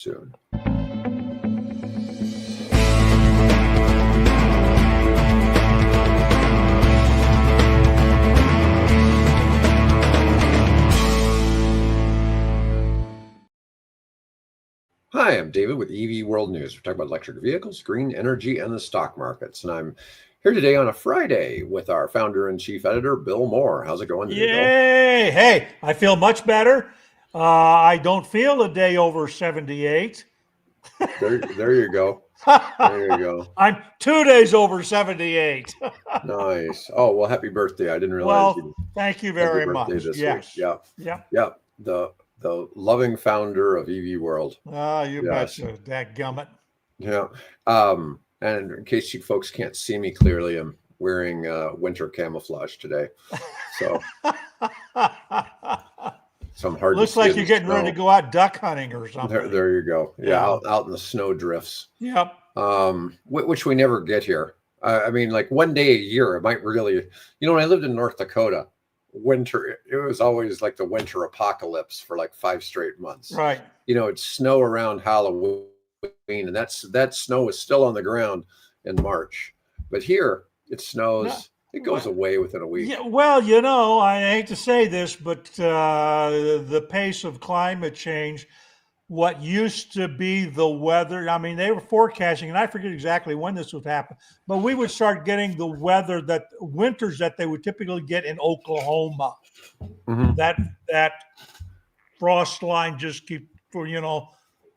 soon. Hi, I'm David with EV World News. We're talking about electric vehicles, green energy, and the stock markets. And I'm here today on a Friday with our founder and chief editor, Bill Moore. How's it going today, Bill? Yay! Hey, I feel much better. I don't feel a day over 78. There you go. There you go. I'm 2 days over 78. Nice. Oh, well, happy birthday. I didn't realize Well, you thank you had your very birthday much. this week. Yes. Yeah. Yep. Yeah. The loving founder of EV World. You Yes. betcha, dadgummit. Yeah. And in case you folks can't see me clearly, I'm wearing winter camouflage today. So I'm hard Looks to see like in you're the getting snow. ready to go out duck hunting or something. There you go. Yeah, Yeah. out in the snow drifts. Yep. Which we never get here. I mean, like one day a year, it might really, when I lived in North Dakota, winter, it was always like the winter apocalypse for like 5 straight months. Right. It'd snow around Halloween, and that snow is still on the ground in March. But here, it snows. It goes away within a week. Yeah, well, I hate to say this, but the pace of climate change, what used to be the weather, I mean, they were forecasting, and I forget exactly when this would happen, but we would start getting the weather winters that they would typically get in Oklahoma. Mm-hmm. That frost line just keep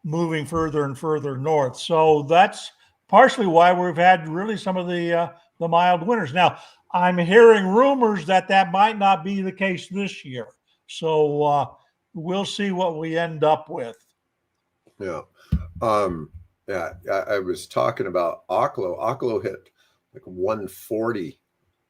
moving further and further north. So that's partially why we've had really some of the mild winters. Now, I'm hearing rumors that might not be the case this year. So we'll see what we end up with. Yeah. I was talking about Oklo. Oklo hit like 140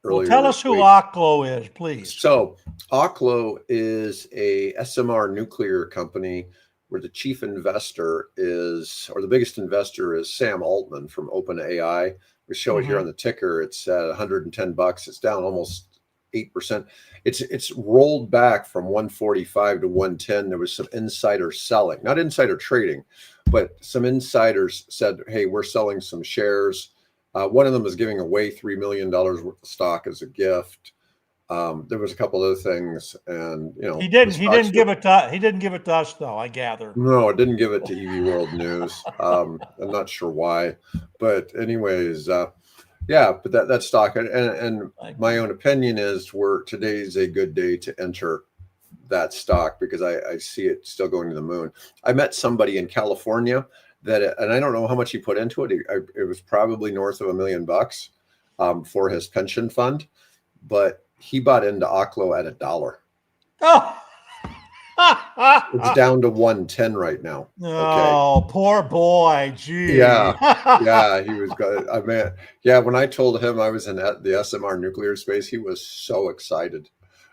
earlier. Well, tell us who Oklo is, please. So Oklo is a SMR nuclear company where the chief investor or the biggest investor is Sam Altman from OpenAI. We show it here on the ticker. It's at $110. It's down almost 8%. It's rolled back from 145 to 110. There was some insider selling, not insider trading, but some insiders said, hey, we're selling some shares. One of them is giving away $3 million worth of stock as a gift. There was a couple other things, and he didn't give it to us though, I gather. No, it didn't give it to EV World News. I'm not sure why, but anyways, yeah, but that stock and my own opinion is today's a good day to enter that stock because I see it still going to the moon. I met somebody in California and I don't know how much he put into it. It was probably north of $1 million for his pension fund, but he bought into Oklo at $1. Oh. It's down to 110 right now. Oh, poor boy. Gee. Yeah, he was good. I mean, yeah, when I told him I was in the SMR nuclear space, he was so excited.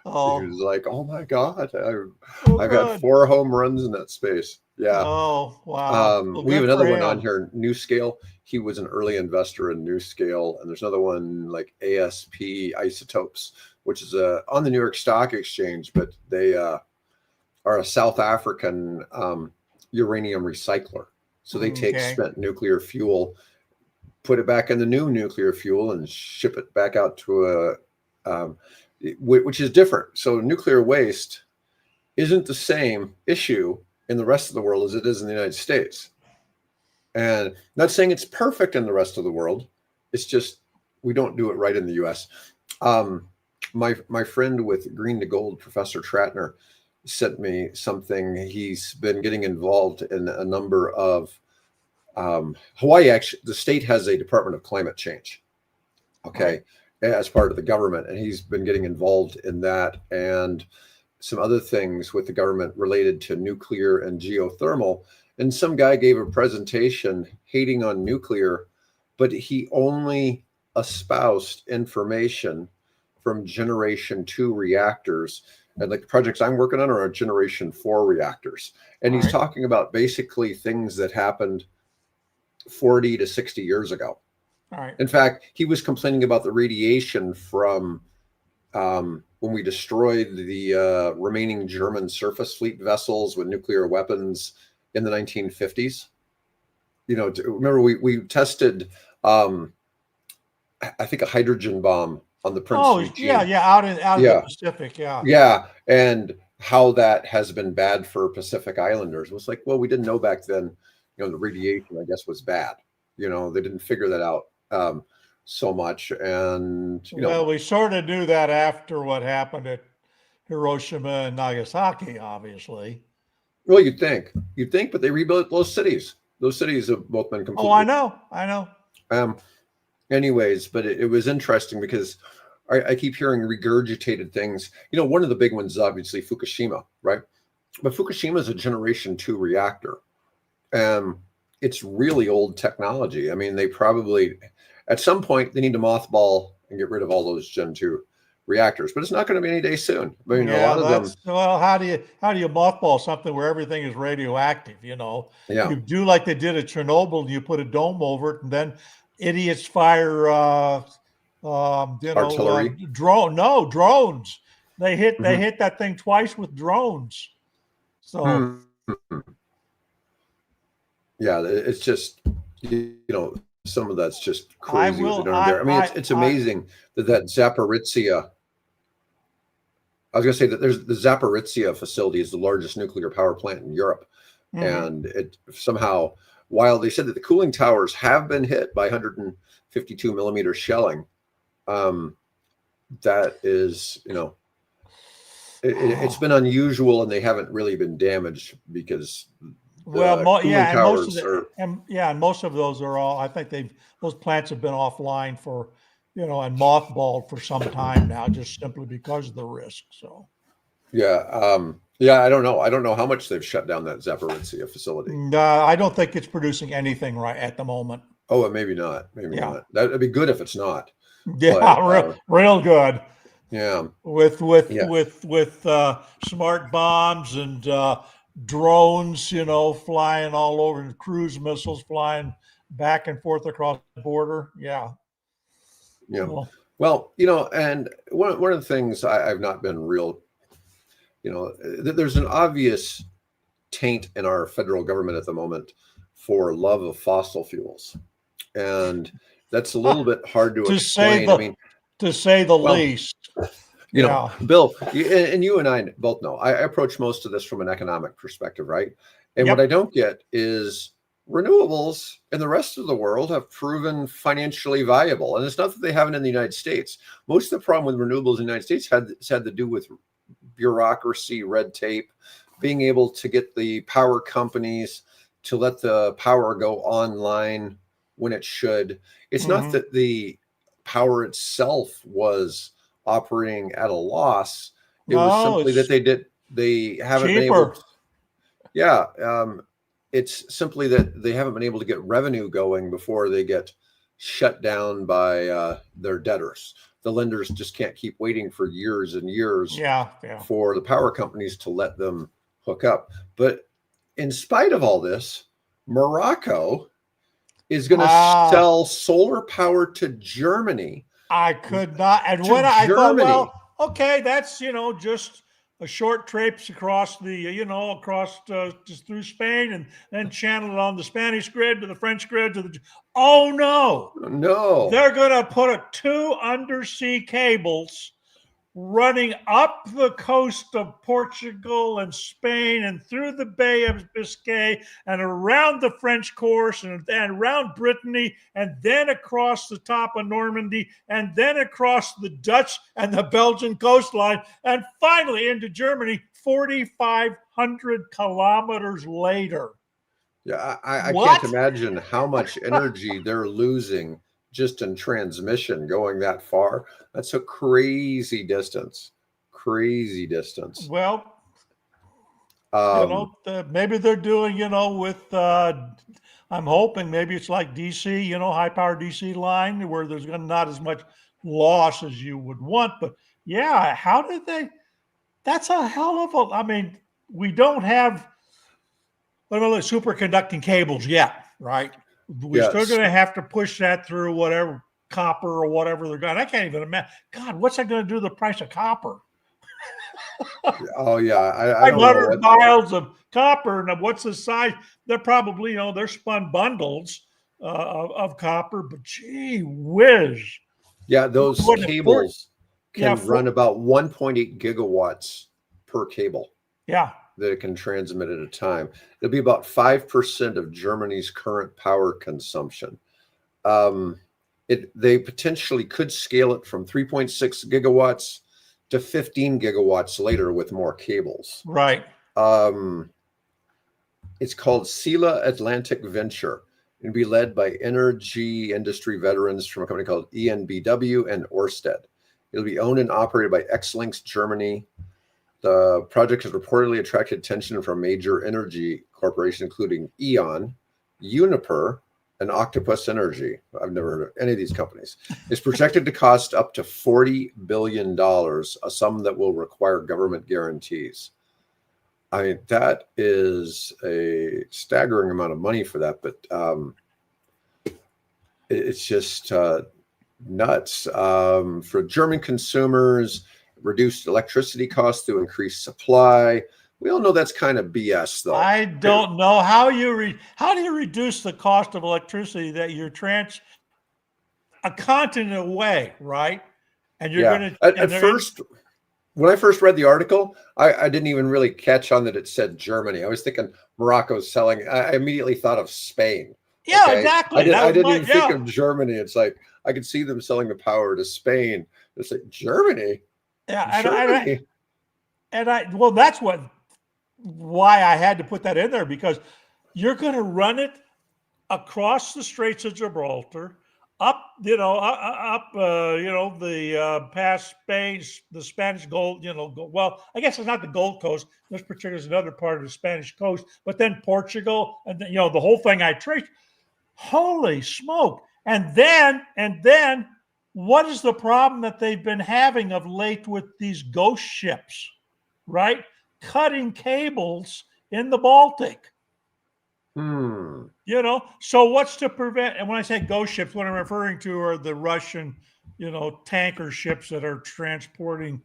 Oh. He was like, oh my God, I've had 4 home runs in that space. Yeah. Oh, wow. We have another one on here, NewScale. He was an early investor in NewScale. And there's another one like ASP Isotopes, which is on the New York Stock Exchange, but they are a South African uranium recycler. So they take spent nuclear fuel, put it back in the new nuclear fuel, and ship it back out to which is different. So nuclear waste isn't the same issue in the rest of the world as it is in the United States. And not saying it's perfect in the rest of the world. It's just we don't do it right in the U.S. My friend with Green to Gold, Professor Tratner, sent me something. He's been getting involved in a number of Hawaii. Actually, the state has a Department of Climate Change, as part of the government, and he's been getting involved in that and some other things with the government related to nuclear and geothermal. And some guy gave a presentation hating on nuclear, but he only espoused information from Generation 2 reactors. And like the projects I'm working on are Generation 4 reactors. And he's talking about basically things that happened 40 to 60 years ago. In fact, he was complaining about the radiation from when we destroyed the remaining German surface fleet vessels with nuclear weapons in the 1950s. Remember we tested, I think, a hydrogen bomb on the Prince Oh, Eugene. yeah, out in the Yeah, Pacific, yeah. yeah, and how that has been bad for Pacific Islanders. It was like, well, we didn't know back then. The radiation, I guess, was bad. They didn't figure that out so much, and Well, we sort of knew that after what happened at Hiroshima and Nagasaki, obviously. well, you'd think, but they rebuilt those cities. Those cities have both been Oh, I completely. know. Um, anyways, but it was interesting because I keep hearing regurgitated things. One of the big ones is obviously Fukushima, right? But Fukushima is a Generation 2 reactor. It's really old technology. I mean, they probably, at some point, they need to mothball and get rid of all those Gen 2 reactors, but it's not going to be any day soon. I mean, a Yeah, lot of them. well, how do you mothball something where everything is radioactive? Yeah. You do like they did at Chernobyl, you put a dome over it, and then idiots fire, Artillery. drones. They Mhm. hit that thing twice with drones. So Hmm. Yeah, it's just, some of that's just I crazy what they're will, doing there. I mean, it's I amazing that Zaporizhia. I was going to say that there's the Zaporizhia facility is the largest nuclear power plant in Europe, mhm. and it somehow, while they said that the cooling towers have been hit by 152 millimeter shelling, um, that is, it's been unusual, and they haven't really been damaged because Well, the cooling and most of towers the are. and most of those are all. I think those plants have been offline for, and mothballed for some time now, just simply because of the risk. So, Yeah, yeah. I don't know how much they've shut down that Zaporizhia facility. I don't think it's producing anything right at the moment. Oh, and maybe not. Maybe Yeah, not. That'd be good if it's not. But yeah, real good yeah, with yeah, smart bombs and drones, flying all over, and cruise missiles flying back and forth across the border. Yeah. yeah. So. Well, and one of the things I've not been real, there's an obvious taint in our federal government at the moment for love of fossil fuels, and that's a little bit hard to to say explain. I the mean, to say the well, least. Yeah. Bill, and you and I both know I approach most of this from an economic perspective, right? And what I Yep. don't get is renewables in the rest of the world have proven financially viable. And it's not that they haven't in the United States. Most of the problem with renewables in the United States had to do with bureaucracy, red tape, being able to get the power companies to let the power go online when it should. It's not Hmm. that the power itself was operating at a loss. It was No, simply that it's they haven't been able to. cheaper. Yeah, it's simply that they haven't been able to get revenue going before they get shut down by their debtors. The lenders just can't keep waiting for years and years Yeah, yeah. for the power companies to let them hook up. But in spite of all this, Morocco is going to Ah, sell solar power to Germany. I could not. And To when I thought, Germany. well, okay, that's just a short traipse across just through Spain, and then channel it on the Spanish grid to the French grid to the. Oh no, No, they're going to put two undersea cables running up the coast of Portugal and Spain and through the Bay of Biscay and around the French coast and around Brittany and then across the top of Normandy and then across the Dutch and the Belgian coastline and finally into Germany 4,500 kilometers later. yeah, I can't What? imagine how much energy they're losing just in transmission going that far. That's a crazy distance. Crazy distance. Well, Um, maybe they're doing, with, I'm hoping maybe it's like DC, high power DC line where there's going to not as much loss as you would want. But yeah, how did that's a hell of a, I mean, we don't have, superconducting cables yet, right? We're still yes. going to have to push that through whatever copper or whatever they're going. I can't even imagine. God, what's that going to do to the price of copper? Oh yeah, I don't know 500 what. miles of copper. Now, what's the size? They're probably, they're spun bundles of copper, but gee whiz. Yeah, those What, cables yeah, can run about 1.8 gigawatts per cable yeah. that it can transmit at a time. It'll be about 5% of Germany's current power consumption. They potentially could scale it from 3.6 gigawatts to 15 gigawatts later with more cables. Right. It's called Sila Atlantic Venture. It'll be led by energy industry veterans from a company called ENBW and Ørsted. It'll be owned and operated by Xlinks Germany. The project has reportedly attracted attention from major energy corporations, including E.ON, Uniper, and Octopus Energy. I've never heard of any of these companies. It's projected to cost up to $40 billion, a sum that will require government guarantees. I mean, that is a staggering amount of money for that, but it's just nuts. For German consumers, reduced electricity costs through increased supply. We all know that's kind of BS, though. I don't know how do you reduce the cost of electricity that you're a continent away, right? And you're going to at first. When I first read the article, I didn't even really catch on that it said Germany. I was thinking Morocco's selling. I immediately thought of Spain. Yeah, Okay? exactly. I didn't even think of Germany. It's like I could see them selling the power to Spain. It's like Germany. Yeah, Germany. well, that's why I had to put that in there, because you're going to run it across the Straits of Gibraltar, up, past Spain, the Spanish Gold, well, I guess it's not the Gold Coast. This particular is another part of the Spanish coast, but then Portugal, and then, the whole thing I traced. Holy smoke! And then, what is the problem that they've been having of late with these ghost ships, right? Cutting cables in the Baltic. So what's to prevent? And when I say ghost ships, what I'm referring to are the Russian, tanker ships that are transporting,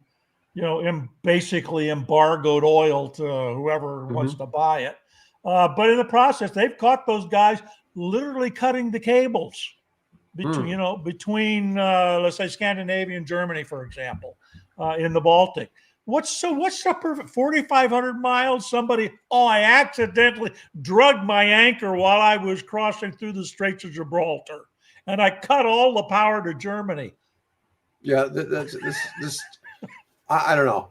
basically embargoed oil to whoever wants to buy it. But in the process, they've caught those guys literally cutting the cables between let's say Scandinavia and Germany, for example, in the Baltic. What's the perfect 4,500 miles? I accidentally drugged my anchor while I was crossing through the Straits of Gibraltar, and I cut all the power to Germany. Yeah, this. I don't know.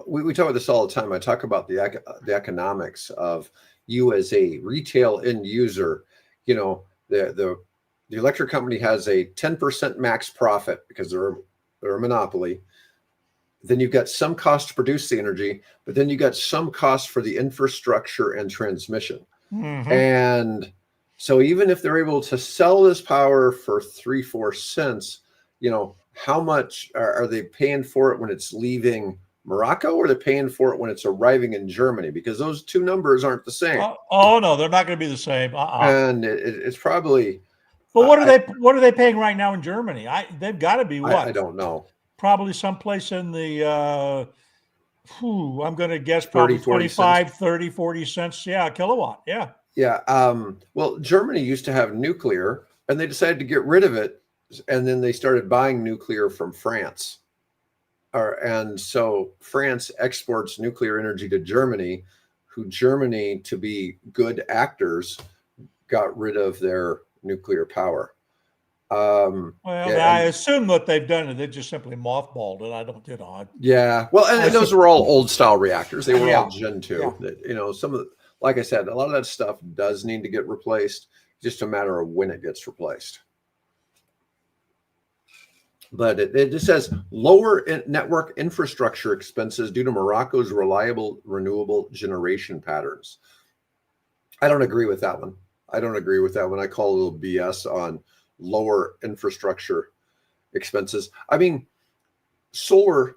We talk about this all the time. I talk about the economics of you as a retail end user. The electric company has a 10% max profit because they're a monopoly. Then you've got some cost to produce the energy, but then you got some cost for the infrastructure and transmission. And so even if they're able to sell this power for 3-4 cents, how much are they paying for it when it's leaving Morocco, or they're paying for it when it's arriving in Germany? Because those two numbers aren't the same. Oh no, they're not going to be the same. And it's probably. But what are they paying right now in Germany? They've got to be what? I don't know. Probably someplace in the, I'm going to guess probably 25, 30, 40 cents. Yeah, a kilowatt. Yeah. Yeah. Well, Germany used to have nuclear, and they decided to get rid of it. And then they started buying nuclear from France. And so France exports nuclear energy to Germany, who Germany, to be good actors, got rid of their nuclear power. I assume what they've done is they just simply mothballed it. I don't, Yeah. Well, and those were all old style reactors. They were all Gen 2. Yeah. Some of the, like I said, a lot of that stuff does need to get replaced. Just a matter of when it gets replaced. But it just says lower network infrastructure expenses due to Morocco's reliable renewable generation patterns. I don't agree with that one. I call a little BS on lower infrastructure expenses. I mean, solar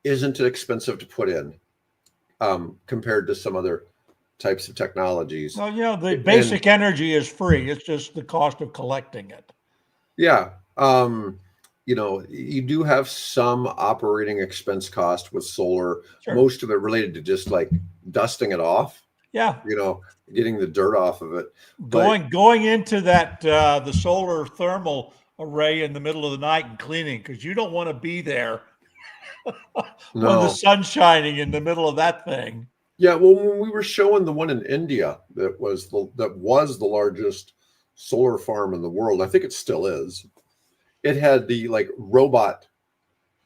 isn't expensive to put in compared to some other types of technologies. Well, the basic energy is free. It's just the cost of collecting it. Yeah. you do have some operating expense cost with solar, Sure. most of it related to just like dusting it off, Yeah. getting the dirt off of it. Going into that the solar thermal array in the middle of the night and cleaning, because you don't want to be there when the No. sun's shining in the middle of that thing. Yeah, well, when we were showing the one in India that was the largest solar farm in the world, I think it still is. It had the like robot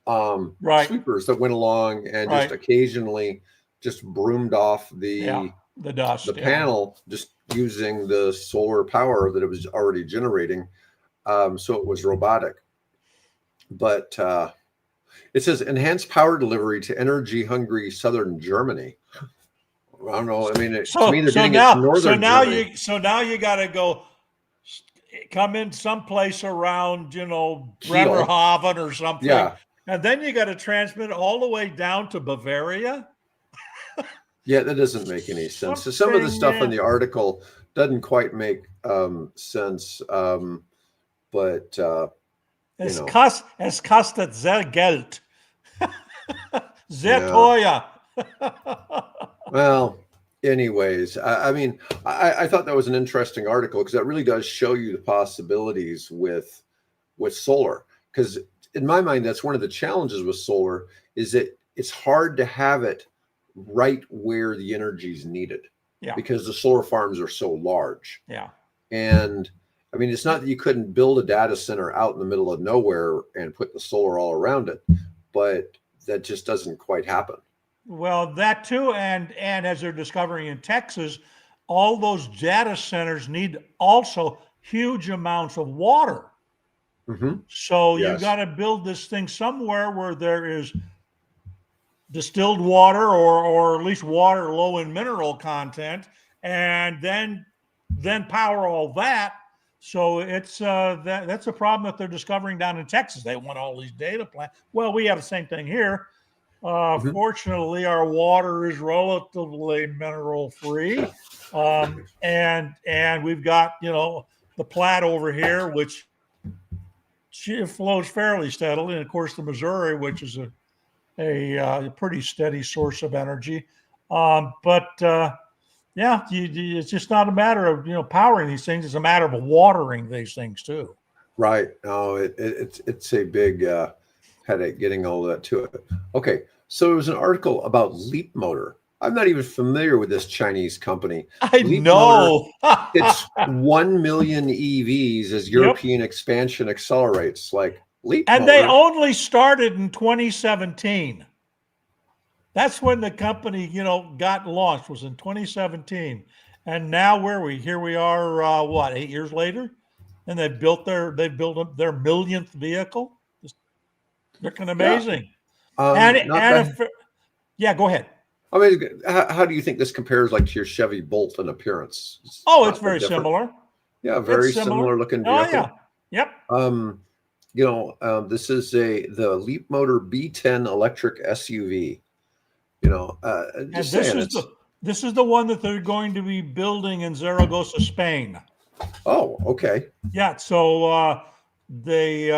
Right. sweepers that went along and just Right. occasionally just broomed off Yeah. The dust. the Yeah. panel just using the solar power that it was already generating. So it was robotic. But it says enhanced power delivery to energy hungry southern Germany. I don't know. I mean, to me, they're getting it to northern Germany. So now you got to go come in someplace around, Bremerhaven or something. Yeah. And then you got to transmit all the way down to Bavaria. Yeah, that doesn't make any sense. So some of the stuff in the article doesn't quite make sense. But Es kostet sehr Geld. Sehr teuer. Well, anyways, I mean, I thought that was an interesting article because that really does show you the possibilities with solar. Because in my mind, that's one of the challenges with solar is that it's hard to have it right where the energy is needed. Yeah. Because the solar farms are so large. Yeah. And I mean, it's not that you couldn't build a data center out in the middle of nowhere and put the solar all around it, but that just doesn't quite happen. Well, that too, and as they're discovering in Texas, all those data centers need also huge amounts of water. Mm-hmm. So Yes. you got to build this thing somewhere where there is distilled water or at least water low in mineral content, and then power all that. So it's that's a problem that they're discovering down in Texas. They want all these data plants. Well, we have the same thing here. Fortunately, our water is relatively mineral free, and we've got the Platte over here, which flows fairly steadily, and of course the Missouri, which is a pretty steady source of energy. Yeah, it's just not a matter of powering these things; it's a matter of watering these things too. Right. No, it's a big headache getting all that to it. Okay, so there was an article about Leap Motor. I'm not even familiar with this Chinese company. I Leap know. Motor, it's 1 million EVs as European expansion accelerates. Like Leap and Motor. They only started in 2017. That's when the company, got launched, was in 2017. And now here we are, 8 years later? And they've built their millionth vehicle. Just looking amazing. Yeah, go ahead. I mean, how do you think this compares like to your Chevy Bolt in appearance? It's very similar. Yeah, very similar looking vehicle. Yeah. Yep. This is the Leap Motor B10 electric SUV. This is the one that they're going to be building in Zaragoza, Spain. Oh, okay. Yeah, so they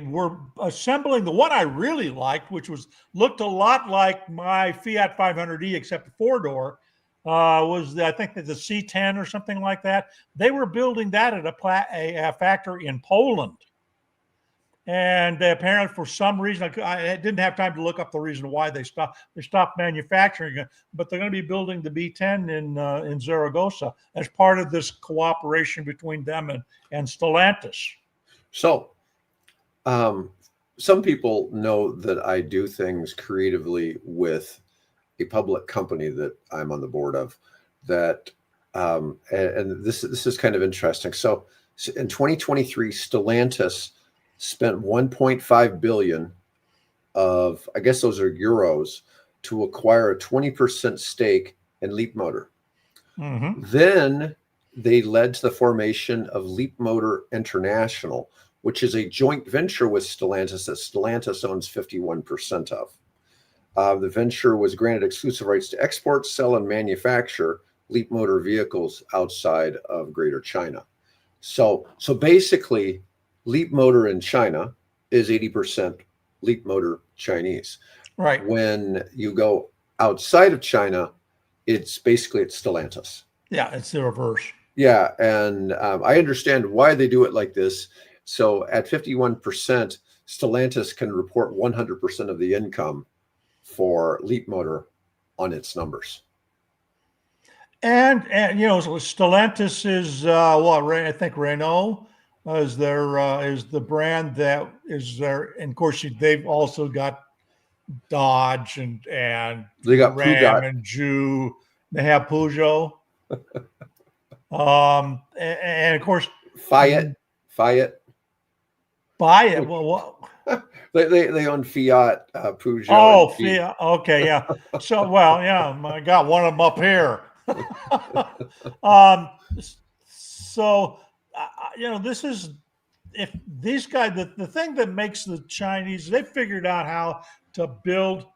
were assembling the one I really liked, which looked a lot like my Fiat 500e, except a 4-door. I think the C10 or something like that. They were building that at a factory in Poland. And apparently, for some reason, I didn't have time to look up the reason why they stopped manufacturing it. But they're going to be building the B10 in Zaragoza as part of this cooperation between them and Stellantis. So, some people know that I do things creatively with a public company that I'm on the board of. That and this is kind of interesting. So, in 2023, Stellantis spent 1.5 billion of, I guess those are euros, to acquire a 20% stake in Leap Motor. Mm-hmm. Then they led to the formation of Leap Motor International, which is a joint venture with Stellantis that Stellantis owns 51% of. The venture was granted exclusive rights to export, sell, and manufacture Leap Motor vehicles outside of Greater China. So basically, Leap Motor in China is 80% Leapmotor Chinese. Right. When you go outside of China, it's Stellantis. Yeah, it's the reverse. Yeah, and I understand why they do it like this. So at 51%, Stellantis can report 100% of the income for Leapmotor on its numbers. And Stellantis is I think Renault is the brand that is there, and of course they've also got Dodge and They got Ram Peugeot. and Jew. They have Peugeot. And of course Fiat. buy it. Well, They own Fiat, Peugeot. oh, Fiat. Okay, yeah. So, well, yeah, I got one of them up here. um, so, this is if these guys. The thing that makes the Chinese, they figured out how to build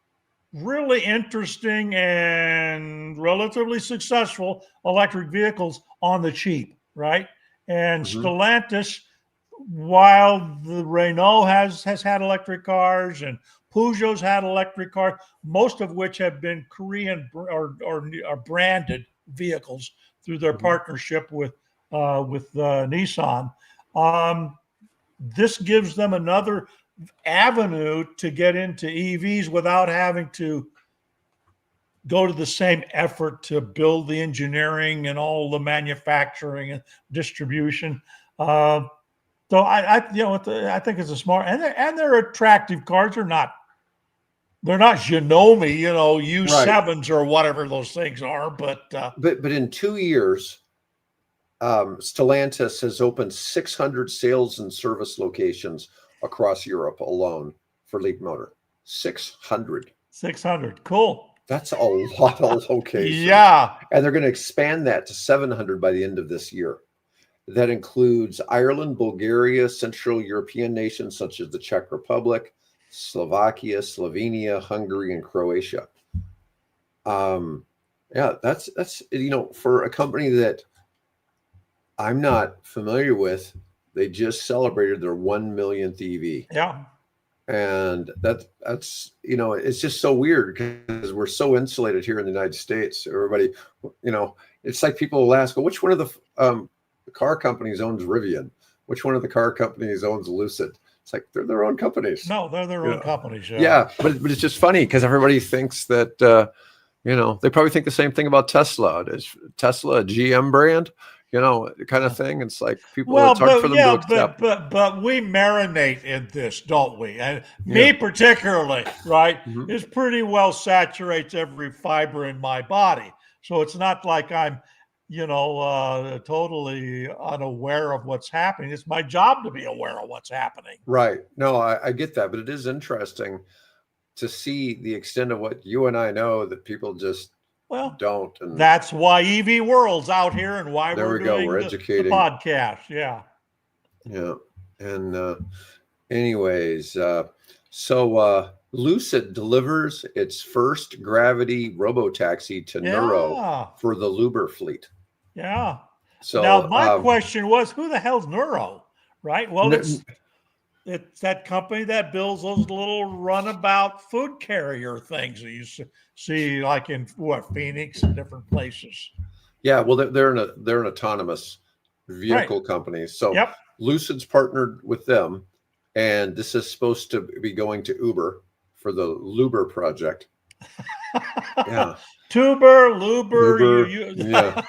really interesting and relatively successful electric vehicles on the cheap, right? And Stellantis, while the Renault has had electric cars and Peugeot's had electric cars, most of which have been Korean or branded vehicles through their partnership with Nissan. This gives them another avenue to get into EVs without having to go to the same effort to build the engineering and all the manufacturing and distribution. So I think it's a smart, and they're attractive cars. They're not Xiaomi, U7s or whatever those things are. But in 2 years, Stellantis has opened 600 sales and service locations across Europe alone for Leapmotor. 600. 600. Cool. That's a lot of locations. Yeah. And they're going to expand that to 700 by the end of this year. That includes Ireland, Bulgaria, Central European nations such as the Czech Republic, Slovakia, Slovenia, Hungary, and Croatia. Yeah, that's for a company that I'm not familiar with, they just celebrated their 1 millionth EV. Yeah. And that's it's just so weird because we're so insulated here in the United States. Everybody, it's like people will ask, well, which one of the car companies owns Rivian? Which one of the car companies owns Lucid? It's like they're their own companies. No, they're their own companies. Yeah, but it's just funny because everybody thinks that they probably think the same thing about Tesla. Is Tesla a GM brand? Kind of thing. It's like people. It's hard for them to accept. But we marinate in this, don't we? And me particularly, right? Is pretty well saturates every fiber in my body. So it's not like I'm, totally unaware of what's happening. It's my job to be aware of what's happening. Right. No, I get that, but it is interesting to see the extent of what you and I know that people just don't. And that's why EV World's out here and why there we're doing we're educating the podcast. Yeah. Yeah. And anyways, so Lucid delivers its first gravity robotaxi to Neuro for the Luber fleet. Yeah. So now my question was, who the hell's Neuro? Right? Well, it's that company that builds those little runabout food carrier things that you see like in Phoenix and different places. Yeah, well, they're an autonomous vehicle company. So Lucid's partnered with them, and this is supposed to be going to Uber for the Luber project. Yeah. Tuber, Luber.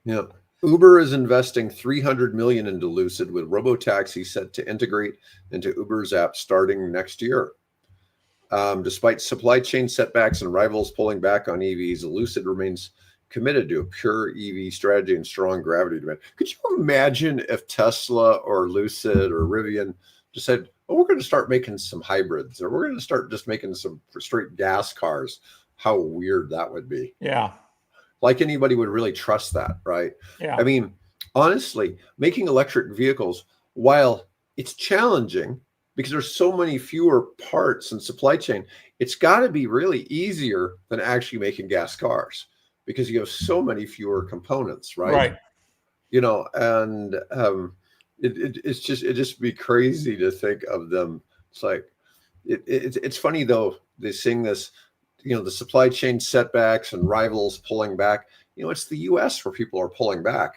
Yeah. Uber is investing $300 million into Lucid, with Robotaxi set to integrate into Uber's app starting next year. Despite supply chain setbacks and rivals pulling back on EVs, Lucid remains committed to a pure EV strategy and strong gravity demand. Could you imagine if Tesla or Lucid or Rivian just said, "Oh, we're going to start making some hybrids, or we're going to start just making some straight gas cars"? How weird that would be. Yeah. Like anybody would really trust that, right? Yeah. I mean, honestly, making electric vehicles, while it's challenging because there's so many fewer parts and supply chain, it's got to be really easier than actually making gas cars because you have so many fewer components, right? Right. And it just be crazy to think of them. It's like it's funny though. They sing this, the supply chain setbacks and rivals pulling back. It's the U.S. where people are pulling back.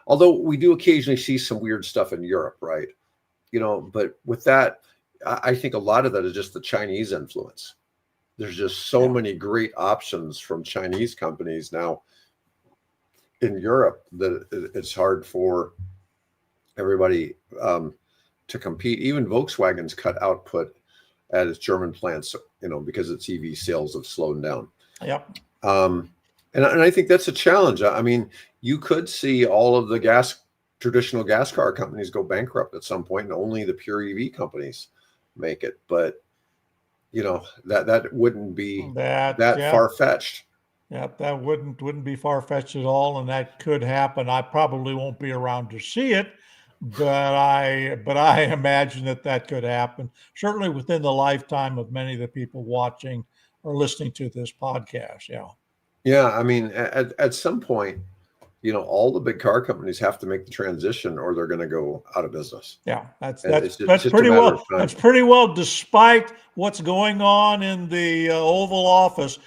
Although we do occasionally see some weird stuff in Europe, right? But with that, I think a lot of that is just the Chinese influence. There's just so many great options from Chinese companies now in Europe that it's hard for everybody to compete. Even Volkswagen's cut output at its German plants, because its EV sales have slowed down. Yep. And I think that's a challenge. I mean, you could see all of the traditional gas car companies go bankrupt at some point, and only the pure EV companies make it. But that wouldn't be that far-fetched. Yep, that wouldn't be far-fetched at all, and that could happen. I probably won't be around to see it, but I imagine that could happen. Certainly within the lifetime of many of the people watching or listening to this podcast. Yeah. Yeah, I mean, at some point, all the big car companies have to make the transition, or they're going to go out of business. Yeah, that's pretty well. That's pretty well. Despite what's going on in the Oval Office,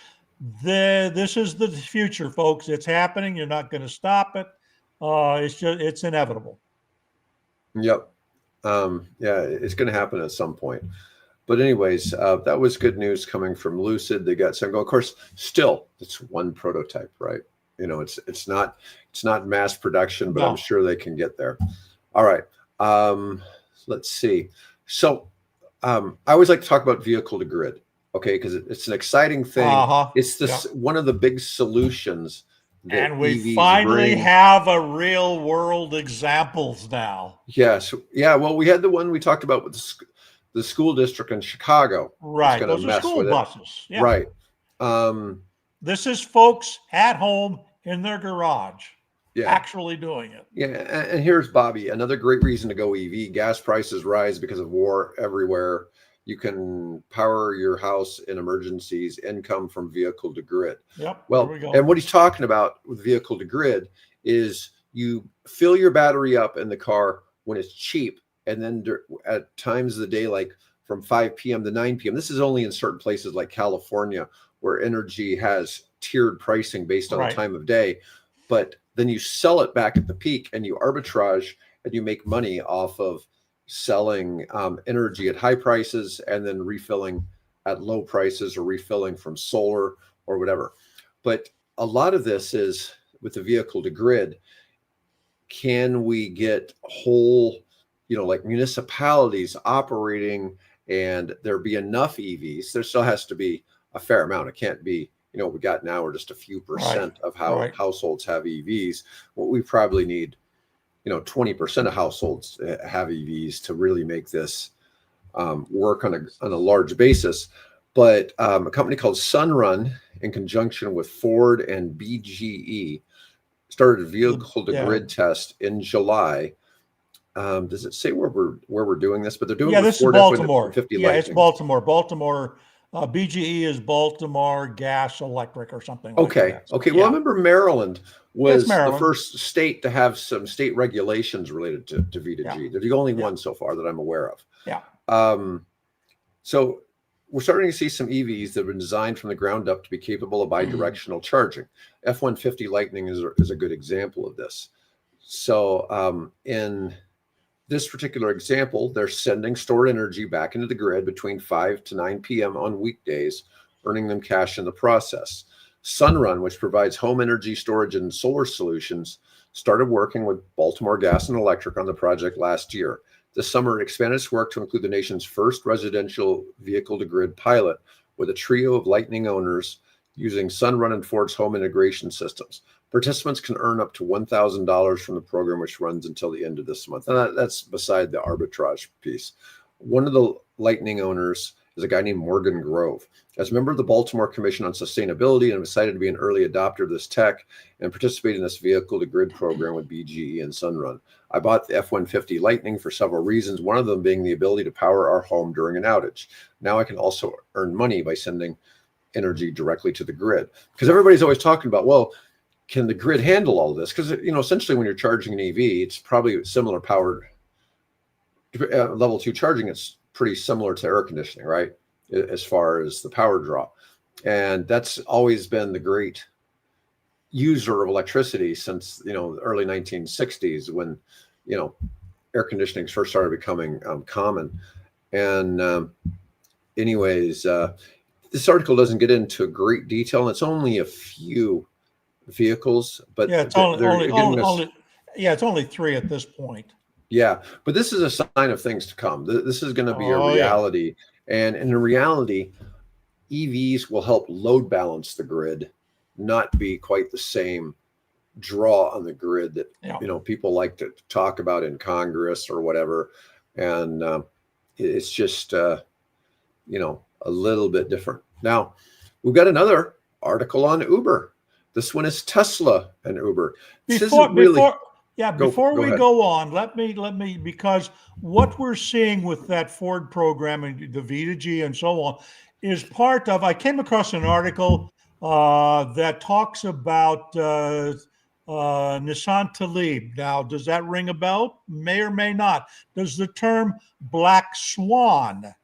this is the future, folks. It's happening. You're not going to stop it. It's inevitable. Yep. Yeah, it's going to happen at some point. But anyways, that was good news coming from Lucid. They got some. Of course, still it's one prototype, right? It's not mass production, but no. I'm sure they can get there. All right. Let's see. So I always like to talk about vehicle to grid, okay? Because it's an exciting thing. It's one of the big solutions. And we finally have a real world examples now. Yes. Yeah. Well, we had the one we talked about with the school district in Chicago. Right. Those are school buses. Yeah. Right. This is folks at home in their garage actually doing it. Yeah. And here's Bobby. Another great reason to go EV. Gas prices rise because of war everywhere. You can power your house in emergencies, income from vehicle to grid. Yep. Well, and what he's talking about with vehicle to grid is you fill your battery up in the car when it's cheap. And then at times of the day, like from 5 p.m. to 9 p.m., this is only in certain places like California, where energy has tiered pricing based on the time of day. But then you sell it back at the peak and you arbitrage and you make money off of selling energy at high prices and then refilling at low prices or refilling from solar or whatever. But a lot of this is with the vehicle to grid. Can we get whole, like municipalities operating and there be enough EVs? There still has to be a fair amount. It can't be, what we got now are just a few percent of how households have EVs. What we probably need, 20% of households have EVs to really make this work on a large basis. But a company called Sunrun, in conjunction with Ford and BGE, started a vehicle to grid test in July. Does it say where we're doing this? But they're doing this is Baltimore. F150 it's Baltimore. Baltimore. BGE is Baltimore Gas Electric or something like that. Okay. Well, I remember Maryland was the first state to have some state regulations related to V2G. Yeah. They're the only one so far that I'm aware of. Yeah. So we're starting to see some EVs that have been designed from the ground up to be capable of bidirectional charging. F150 Lightning is a good example of this. So in this particular example, they're sending stored energy back into the grid between 5 to 9 p.m. on weekdays, earning them cash in the process. Sunrun, which provides home energy storage and solar solutions, started working with Baltimore Gas and Electric on the project last year. This summer, it expanded its work to include the nation's first residential vehicle-to-grid pilot with a trio of Lightning owners using Sunrun and Ford's home integration systems. Participants can earn up to $1,000 from the program, which runs until the end of this month. And that's beside the arbitrage piece. One of the Lightning owners is a guy named Morgan Grove. As a member of the Baltimore Commission on Sustainability, I'm excited to be an early adopter of this tech and participate in this vehicle-to-grid program with BGE and Sunrun. I bought the F-150 Lightning for several reasons, one of them being the ability to power our home during an outage. Now I can also earn money by sending energy directly to the grid. Because everybody's always talking about, well, can the grid handle all of this? Because, essentially when you're charging an EV, it's probably similar power level 2 charging is pretty similar to air conditioning, right? As far as the power draw. And that's always been the great user of electricity since, the early 1960s, when, air conditioning first started becoming common. And anyways, this article doesn't get into great detail, and it's only a few vehicles, but Yeah, it's it's only 3 at this point. Yeah, but this is a sign of things to come. This is going to be a Oh, yeah. reality. And in reality, EVs will help load balance the grid, not be quite the same draw on the grid that, Yeah. people like to talk about in Congress or whatever. And it's just, a little bit different. Now, we've got another article on Uber. This one is Tesla and Uber. Before we ahead. go on, let me, because what we're seeing with that Ford program and the V2G and so on is part of, I came across an article that talks about Nissan Talib. Now, does that ring a bell? May or may not. Does the term black swan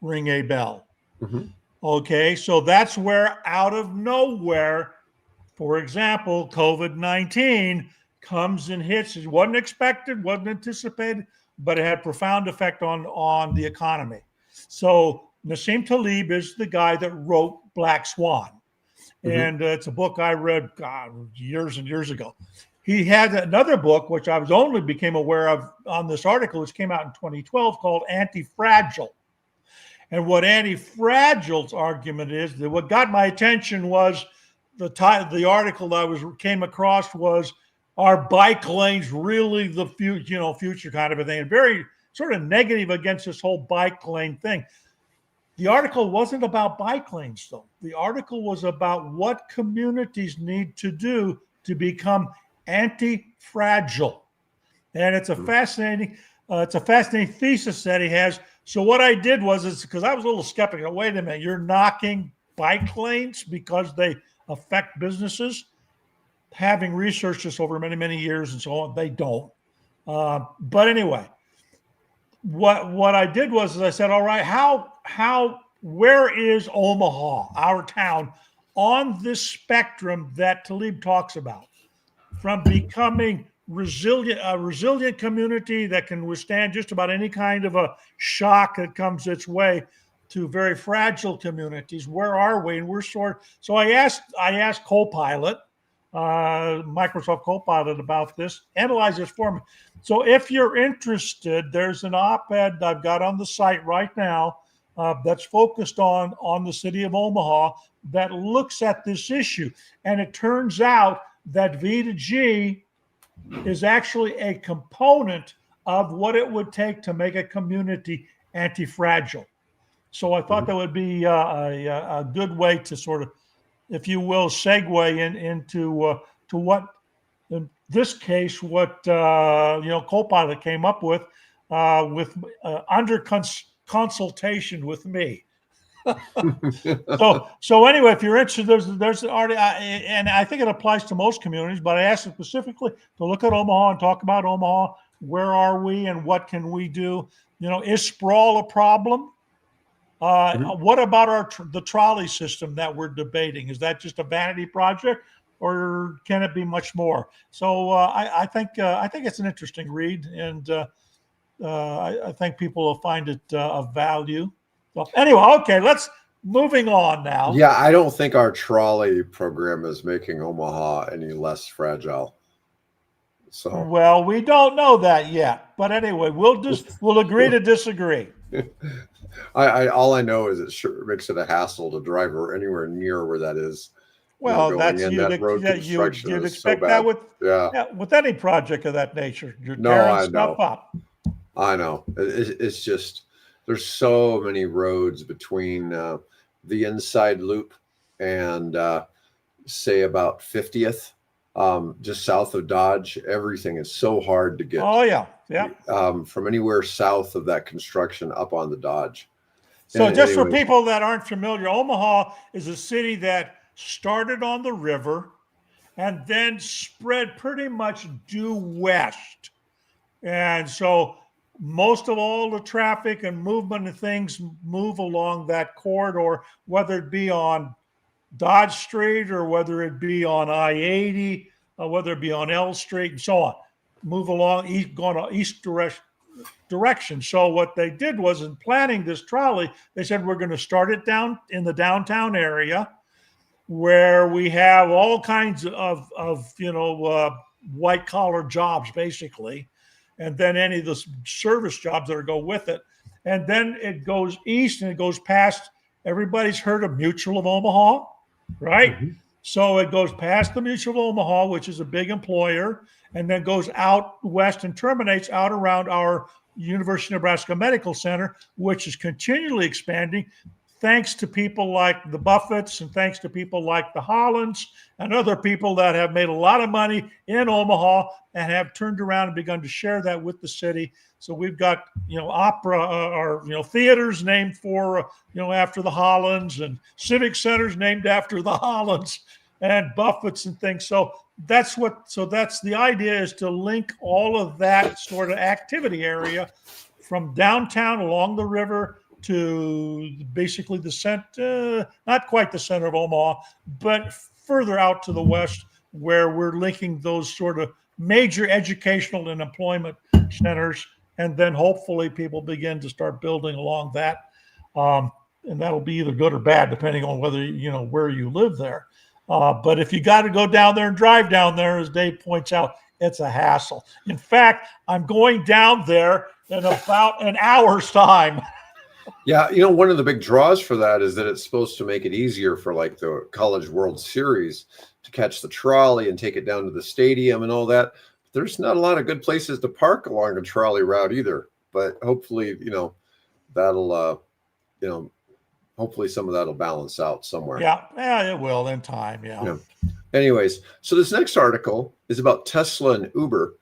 ring a bell? Mm-hmm. Okay, so that's where out of nowhere, for example, COVID-19 comes and hits. It wasn't expected, wasn't anticipated, but it had profound effect on the economy. So Nassim Taleb is the guy that wrote Black Swan. Mm-hmm. And it's a book I read years and years ago. He had another book, which I was only became aware of on this article, which came out in 2012, called Anti-Fragile. And what Anti-Fragile's argument is, that what got my attention was the article that came across was, are bike lanes really the future kind of a thing? And very sort of negative against this whole bike lane thing. The article wasn't about bike lanes, though. The article was about what communities need to do to become anti-fragile. And it's a fascinating thesis that he has. So what I did was because I was a little skeptical. Wait a minute, you're knocking bike lanes because they affect businesses? Having researched this over many, many years and so on, they don't. But anyway, what I did was I said, all right, where is Omaha, our town, on this spectrum that Taleb talks about, from becoming a resilient community that can withstand just about any kind of a shock that comes its way, to very fragile communities? Where are we? And so I asked Copilot, Microsoft Copilot, about this, analyze this for me. So if you're interested, there's an op-ed I've got on the site right now that's focused on the city of Omaha that looks at this issue. And it turns out that V2G is actually a component of what it would take to make a community anti-fragile. So I thought that would be a good way to sort of, if you will, segue into to what, in this case, what Copilot came up with under consultation with me. So anyway, if you're interested, there's already, and I think it applies to most communities, but I asked them specifically to look at Omaha and talk about Omaha. Where are we and what can we do? Is sprawl a problem? What about the trolley system that we're debating? Is that just a vanity project, or can it be much more? So I think it's an interesting read, and I think people will find it of value. So anyway, okay, moving on now. Yeah, I don't think our trolley program is making Omaha any less fragile. So well, we don't know that yet, but anyway, we'll agree to disagree. All I know is it sure makes it a hassle to drive anywhere near where that is. Well, road construction you'd is expect so that bad. with any project of that nature. You're tearing stuff up. I know. It's just, there's so many roads between the inside loop and say about 50th, just south of Dodge. Everything is so hard to get. Oh yeah. From anywhere south of that construction up on the Dodge. So just for people that aren't familiar, Omaha is a city that started on the river and then spread pretty much due west. And so most of all the traffic and movement and things move along that corridor, whether it be on Dodge Street or whether it be on I-80, whether it be on L Street and so on. Move along east, going to east direction. So what they did was, in planning this trolley, they said we're going to start it down in the downtown area, where we have all kinds of white collar jobs basically, and then any of the service jobs that go with it, and then it goes east and it goes past. Everybody's heard of Mutual of Omaha, right? Mm-hmm. So it goes past the Mutual of Omaha, which is a big employer, and then goes out west and terminates out around our University of Nebraska Medical Center, which is continually expanding thanks to people like the Buffetts and thanks to people like the Hollands and other people that have made a lot of money in Omaha and have turned around and begun to share that with the city. So we've got, opera or, theaters named for, after the Hollands, and civic centers named after the Hollands and Buffetts and things. So that's the idea, is to link all of that sort of activity area from downtown along the river to basically the center, not quite the center of Omaha, but further out to the west, where we're linking those sort of major educational and employment centers. And then hopefully people begin to start building along that. And that'll be either good or bad, depending on whether, where you live there. But if you got to go down there and drive down there, as Dave points out, it's a hassle. In fact, I'm going down there in about an hour's time. Yeah, one of the big draws for that is that it's supposed to make it easier for like the College World Series to catch the trolley and take it down to the stadium and all that. But there's not a lot of good places to park along a trolley route either. But hopefully, that'll, hopefully some of that'll balance out somewhere. Yeah, it will in time. Yeah. Anyways, so this next article is about Tesla and Uber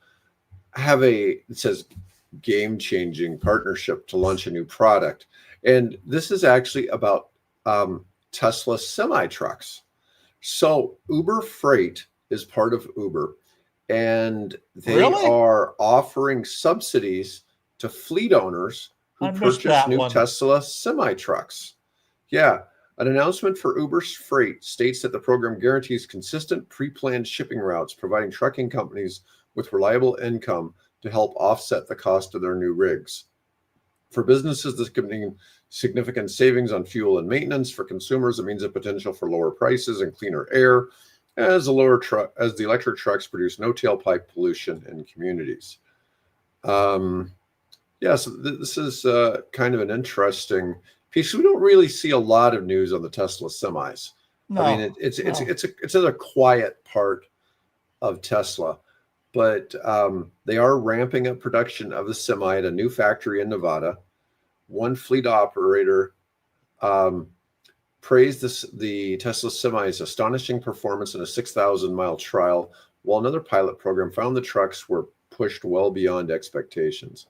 it says game-changing partnership to launch a new product. And this is actually about Tesla semi-trucks. So Uber Freight is part of Uber, and they are offering subsidies to fleet owners who purchase new Tesla semi-trucks. Yeah. An announcement for Uber Freight states that the program guarantees consistent pre-planned shipping routes, providing trucking companies with reliable income to help offset the cost of their new rigs. For businesses, this could mean significant savings on fuel and maintenance. For consumers, it means a potential for lower prices and cleaner air, as the electric trucks produce no tailpipe pollution in communities. So this is kind of an interesting piece. We don't really see a lot of news on the Tesla semis. No. I mean, it's a quiet part of Tesla. But they are ramping up production of the semi at a new factory in Nevada. One fleet operator praised the Tesla semi's astonishing performance in a 6,000-mile trial, while another pilot program found the trucks were pushed well beyond expectations.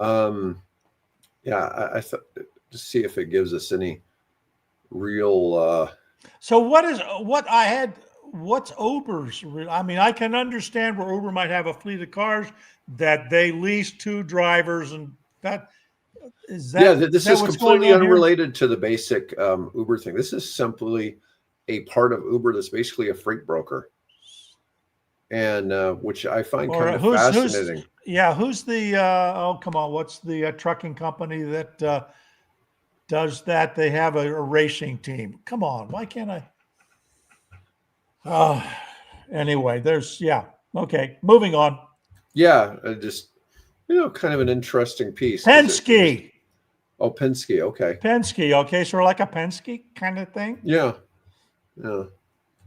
I thought to see if it gives us any real. So what's Uber's? I mean, I can understand where Uber might have a fleet of cars that they lease to drivers, and that is that. Yeah, this is completely unrelated to the basic Uber thing. This is simply a part of Uber that's basically a freight broker, and which I find kind of fascinating. Who's the? What's the trucking company that does that? They have a racing team. Come on, why can't I? Anyway, okay, moving on. Just kind of an interesting piece. Penske. Penske, okay. Penske, okay, so like a Penske kind of thing. Yeah. All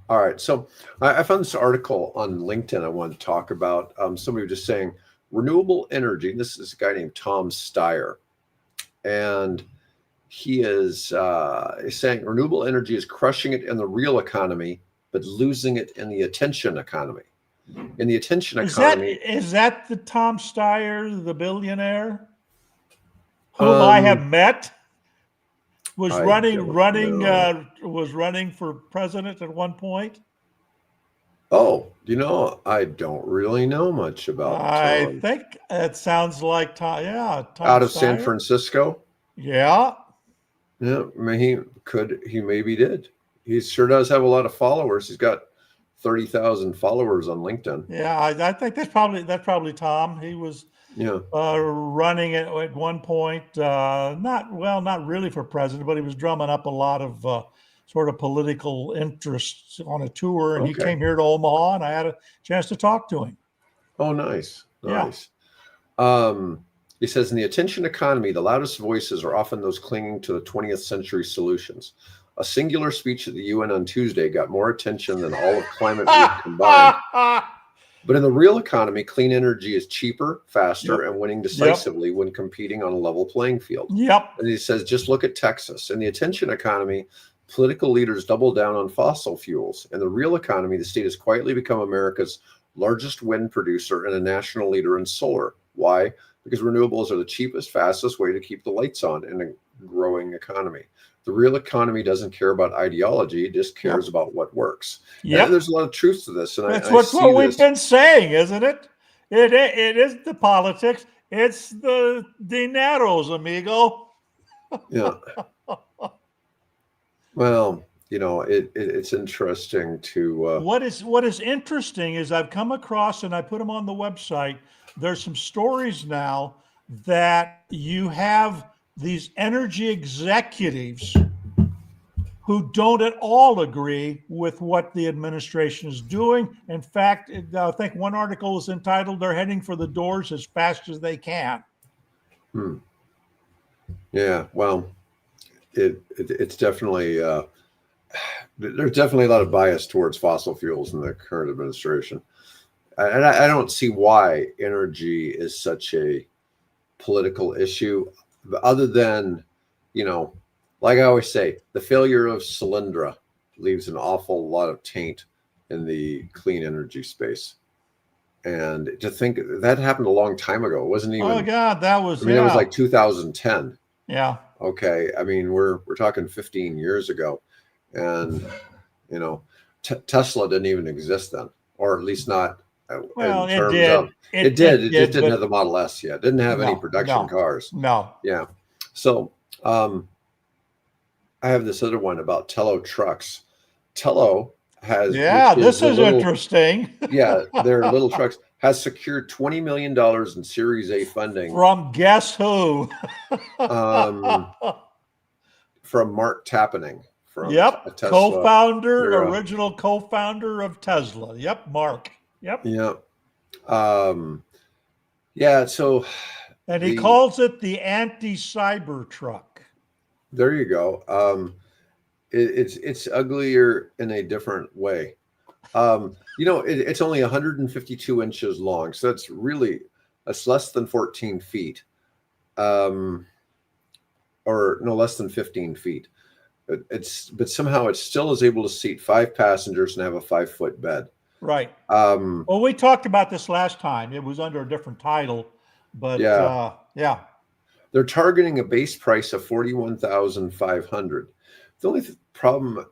right, so I found this article on LinkedIn I want to talk about. Somebody was just saying renewable energy. This is a guy named Tom Steyer, and he is saying renewable energy is crushing it in the real economy, but losing it in the attention economy. In the attention economy. Is that the Tom Steyer, the billionaire, whom I have met? Was running for president at one point? Oh, I don't really know much about I Tom. think it sounds like Tom. Yeah, Out Tom of San Steyer. Francisco? Yeah, Yeah, I mean, he maybe did. He sure does have a lot of followers. He's got 30,000 followers on LinkedIn. yeah. I think that's probably Tom. He was Yeah. running at one point. Not really for president, but he was drumming up a lot of sort of political interests on a tour, and he Okay. came here to Omaha, and I had a chance to talk to him. Oh, nice. Yeah. Nice. Um, he says in the attention economy, the loudest voices are often those clinging to the 20th century solutions. A singular speech at the UN on Tuesday got more attention than all of Climate Week combined. But in the real economy, clean energy is cheaper, Yep. faster, and winning Yep. decisively when competing on a level playing field. Yep. And he says, just look at Texas. In the attention economy, political leaders double down on fossil fuels. In the real economy, the state has quietly become America's largest wind producer and a national leader in solar. Why? Because renewables are the cheapest, fastest way to keep the lights on in a growing economy. The real economy doesn't care about ideology, it just cares Yep. about what works. And Yep. there's a lot of truth to this. And That's I see what we've this. been saying, isn't it? It is the politics. It's the dineros, amigo. Yeah. Well, it's interesting to. What is interesting is I've come across, and I put them on the website. There's some stories now that you have these energy executives who don't at all agree with what the administration is doing. In fact, I think one article is entitled "They're heading for the doors as fast as they can." Hmm. Yeah. Well, it's definitely there's definitely a lot of bias towards fossil fuels in the current administration, and I don't see why energy is such a political issue, other than, like I always say, the failure of Solyndra leaves an awful lot of taint in the clean energy space. And to think that happened a long time ago, it wasn't Oh even. God, that I was mean, that was yeah, like 2010. yeah. Okay, I mean we're talking 15 years ago, and Tesla didn't even exist then, or at least not Well, in it terms did. of it It did. it It just did, didn't have but the Model S yet. Didn't have any no, production no, cars. no. Yeah. So I have this other one about TELO trucks. TELO has, Yeah, which is this the is little, interesting. yeah, their little trucks, has secured $20 million in Series A funding From guess who? um, from Mark Tappening from Yep, Tesla. They're, original co-founder of Tesla. Yep, Mark. Yep. yeah, um, yeah. So And he the calls it the anti-cyber truck. there you go. It's uglier in a different way. It's only 152 inches long, so that's less than 14 feet, um, or no, less than 15 feet. But somehow it still is able to seat 5 passengers and have a 5-foot bed. Right. Um, Well, we talked about this last time. It was under a different title, but yeah, yeah. they're targeting a base price of 41,500. The only problem,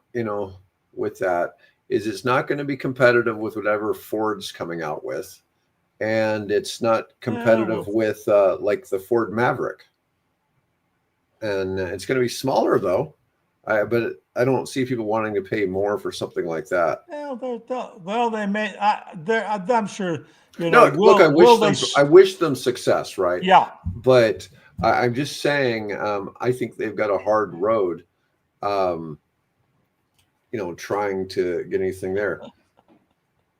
with that is it's not going to be competitive with whatever Ford's coming out with, and it's not competitive Well, with like the Ford Maverick. And it's going to be smaller though, but I don't see people wanting to pay more for something like that. well, they may. I'm sure. No, look, Will they? I wish them success, right? Yeah. But I'm just saying, I think they've got a hard road, um, trying to get anything there.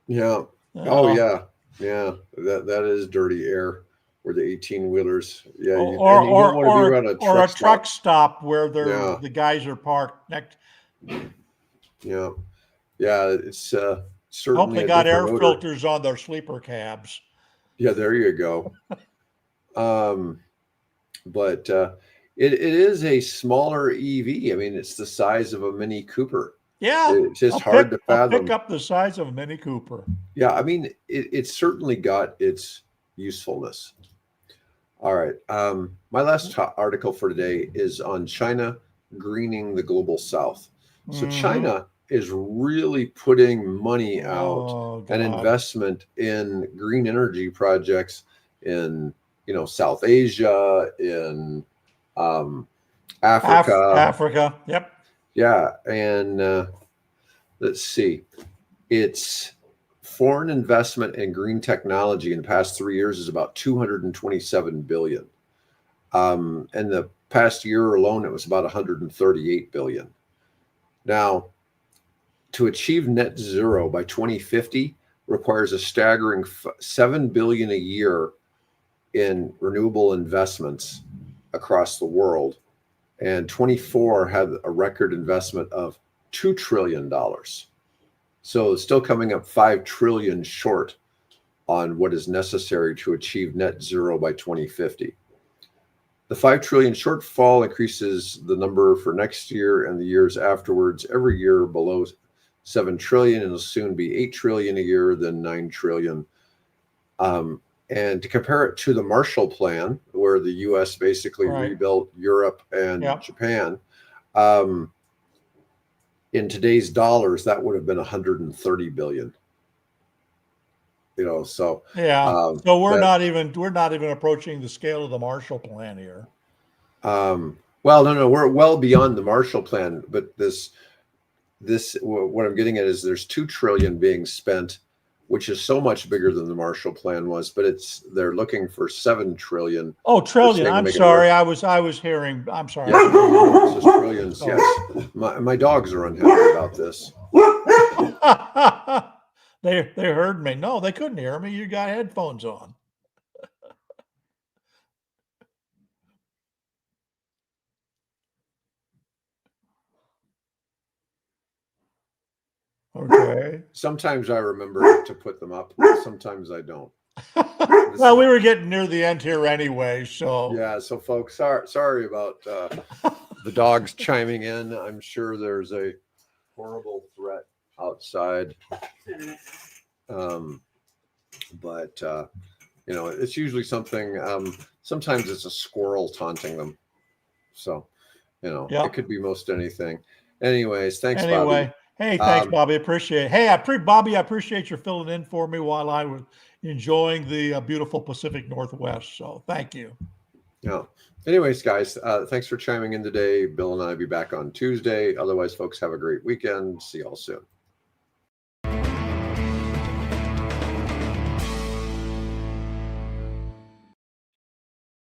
Yeah. Oh yeah. Yeah. That is dirty air. Or the 18-wheelers. Yeah. or And you don't or want to be or around a or a truck truck stop. stop where Yeah. the guys are parked next. Yeah. Yeah. It's Hope certainly they a got different air odor. filters on their sleeper cabs. Yeah. There you go. Um, but it is a smaller EV. I mean, it's the size of a Mini Cooper. Yeah, It's just hard to a fathom. pickup the size of a Mini Cooper. Yeah, I mean, it's certainly got its usefulness. All right. My last article for today is on China greening the global south. So Mm-hmm. China is really putting money out Oh, and God. investment in green energy projects in, South Asia, in Africa. Africa. Yep. Yeah. And let's see, it's foreign investment in green technology in the past 3 years is about 227 billion. In the past year alone, it was about 138 billion. Now, to achieve net zero by 2050 requires a staggering 7 billion a year in renewable investments across the world. And 24 had a record investment of $2 trillion. So it's still coming up 5 trillion short on what is necessary to achieve net zero by 2050. The 5 trillion shortfall increases the number for next year and the years afterwards every year below 7 trillion, and will soon be 8 trillion a year, then 9 trillion. And to compare it to the Marshall Plan, where the US basically rebuilt Europe and Japan, in today's dollars, that would have been 130 billion. So so we're not even approaching the scale of the Marshall Plan here. Well, no, we're well beyond the Marshall Plan, but this what I'm getting at is there's 2 trillion being spent, which is so much bigger than the Marshall Plan was, but they're looking for 7 trillion. Oh, trillion. I'm sorry. I was hearing. I'm sorry. Yeah, it's just trillions. Yes. My dogs are unhappy about this. They heard me. No, they couldn't hear me. You got headphones on. Okay. Sometimes I remember to put them up. Sometimes I don't. Well, we were getting near the end here anyway, so yeah. So, folks, sorry about the dogs chiming in. I'm sure there's a horrible threat outside, but it's usually something. Sometimes it's a squirrel taunting them. So, it could be most anything. Anyways, thanks, Bobby. Hey, thanks, Bobby. Appreciate it. Hey, Bobby, I appreciate your filling in for me while I was enjoying the beautiful Pacific Northwest. So thank you. Yeah. Anyways, guys, thanks for chiming in today. Bill and I will be back on Tuesday. Otherwise, folks, have a great weekend. See y'all soon.